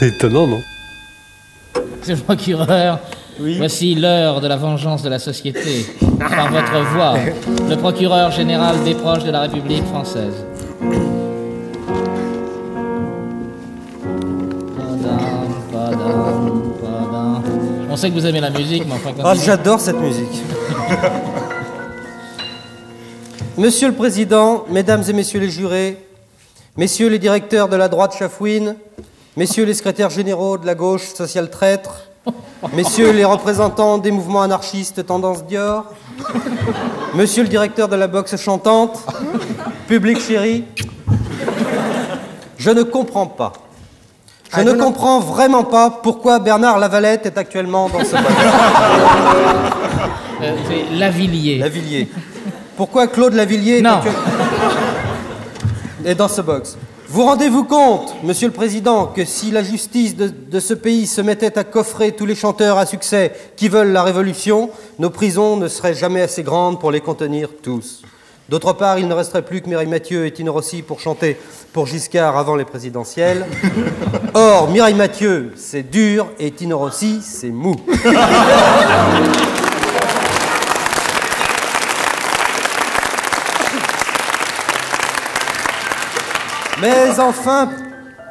C'est étonnant, non? Monsieur le procureur, oui. Voici l'heure de la vengeance de la société. Par votre voix, le procureur général des proches de la République française. On sait que vous aimez la musique, mais enfin... Ah, j'adore cette musique. Monsieur le Président, Mesdames et Messieurs les jurés, Messieurs les directeurs de la droite chafouine, Messieurs les secrétaires généraux de la gauche sociale traître, Messieurs les représentants des mouvements anarchistes tendance Dior, Monsieur le directeur de la boxe chantante, public chéri, je ne comprends pas. Je ne comprends vraiment pas pourquoi Bernard Lavalette est actuellement dans ce box. C'est Lavilliers. Lavilliers. Pourquoi Claude Lavilliers est dans ce box? Vous rendez-vous compte, Monsieur le Président, que si la justice de ce pays se mettait à coffrer tous les chanteurs à succès qui veulent la révolution, nos prisons ne seraient jamais assez grandes pour les contenir tous. D'autre part, il ne resterait plus que Mireille Mathieu et Tino Rossi pour chanter pour Giscard avant les présidentielles. Or, Mireille Mathieu, c'est dur, et Tino Rossi, c'est mou. Mais enfin,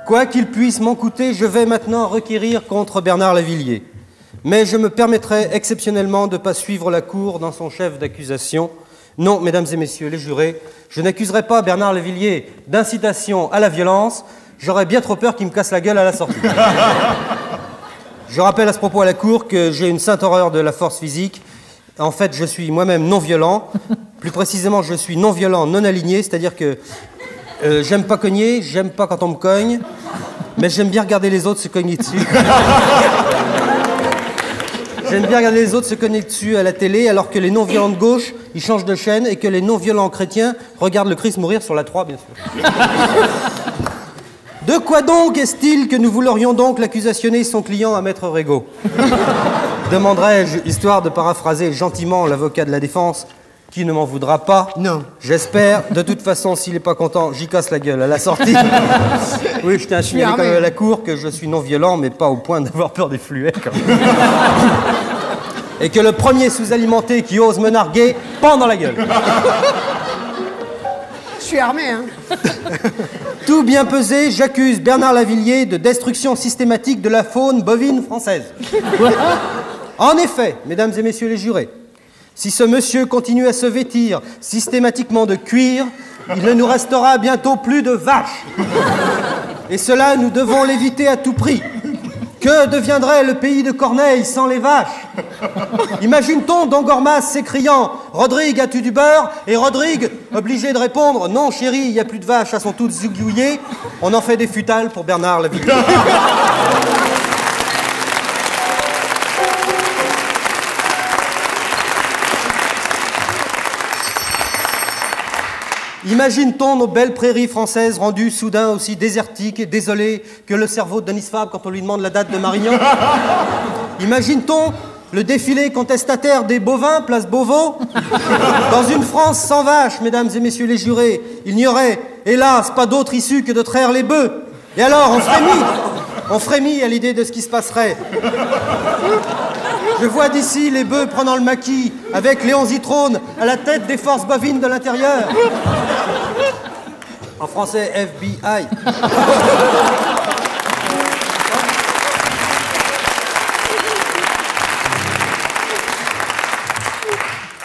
quoi qu'il puisse m'en coûter, je vais maintenant requérir contre Bernard Lavilliers. Mais je me permettrai exceptionnellement de ne pas suivre la Cour dans son chef d'accusation. Non, mesdames et messieurs les jurés, je n'accuserai pas Bernard Lavilliers d'incitation à la violence. J'aurais bien trop peur qu'il me casse la gueule à la sortie. Je rappelle à ce propos à la Cour que j'ai une sainte horreur de la force physique. En fait, je suis moi-même non-violent. Plus précisément, je suis non-violent, non-aligné, c'est-à-dire que j'aime pas cogner, j'aime pas quand on me cogne, mais j'aime bien regarder les autres se cogner dessus. J'aime bien regarder les autres se cogner dessus à la télé, alors que les non-violents de gauche, ils changent de chaîne, et que les non-violents chrétiens regardent le Christ mourir sur la 3, bien sûr. De quoi donc est-il que nous voulerions donc l'accusationner son client à Maître Régaud? Demanderais-je, histoire de paraphraser gentiment l'avocat de la défense, qui ne m'en voudra pas. Non. J'espère. De toute façon, s'il n'est pas content, j'y casse la gueule à la sortie. Oui, je tiens à signaler quand même à la Cour que je suis non-violent, mais pas au point d'avoir peur des fluets. Et que le premier sous-alimenté qui ose me narguer, pend dans la gueule. Je suis armé, hein. Tout bien pesé, j'accuse Bernard Lavilliers de destruction systématique de la faune bovine française. En effet, mesdames et messieurs les jurés, si ce monsieur continue à se vêtir systématiquement de cuir, il ne nous restera bientôt plus de vaches. Et cela, nous devons l'éviter à tout prix. Que deviendrait le pays de Corneille sans les vaches? Imagine-t-on Don Gormas s'écriant « Rodrigue, as-tu du beurre ?» Et Rodrigue, obligé de répondre « Non, chérie, il n'y a plus de vaches, elles sont toutes zigouillées. » On en fait des futales pour Bernard Lavilliers. Imagine-t-on nos belles prairies françaises rendues soudain aussi désertiques et désolées que le cerveau de Denis Fabre quand on lui demande la date de Marignan? Imagine-t-on le défilé contestataire des bovins, place Beauvau? Dans une France sans vaches, mesdames et messieurs les jurés, il n'y aurait, hélas, pas d'autre issue que de traire les bœufs. Et alors, on frémit à l'idée de ce qui se passerait. Je vois d'ici les bœufs prenant le maquis avec Léon Zitrone à la tête des forces bovines de l'intérieur. En français, FBI.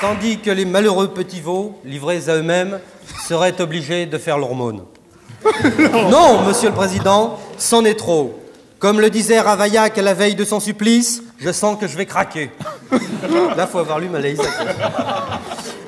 Tandis que les malheureux petits veaux, livrés à eux-mêmes, seraient obligés de faire l'hormone. Non, Monsieur le Président, c'en est trop. Comme le disait Ravaillac à la veille de son supplice, je sens que je vais craquer. Là, faut avoir lu Malaise.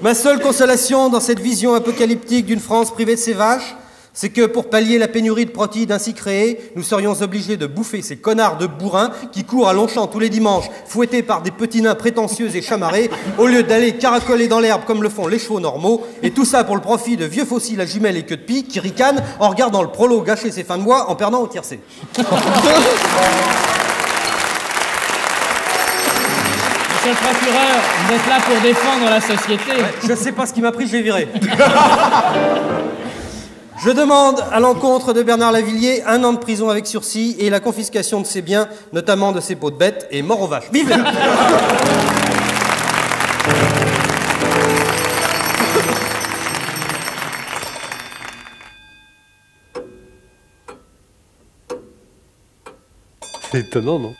Ma seule consolation dans cette vision apocalyptique d'une France privée de ses vaches, c'est que pour pallier la pénurie de protéines ainsi créée, nous serions obligés de bouffer ces connards de bourrins qui courent à Longchamp tous les dimanches, fouettés par des petits nains prétentieux et chamarrés, au lieu d'aller caracoler dans l'herbe comme le font les chevaux normaux, et tout ça pour le profit de vieux fossiles à jumelles et queue de pie qui ricanent en regardant le prolo gâcher ses fins de mois en perdant au tiercé. Monsieur le procureur, vous êtes là pour défendre la société. Ouais, je sais pas ce qui m'a pris, je vais virer. Je demande à l'encontre de Bernard Lavilliers 1 an de prison avec sursis et la confiscation de ses biens, notamment de ses peaux de bêtes, et mort aux vaches. Vive les... C'est étonnant, non?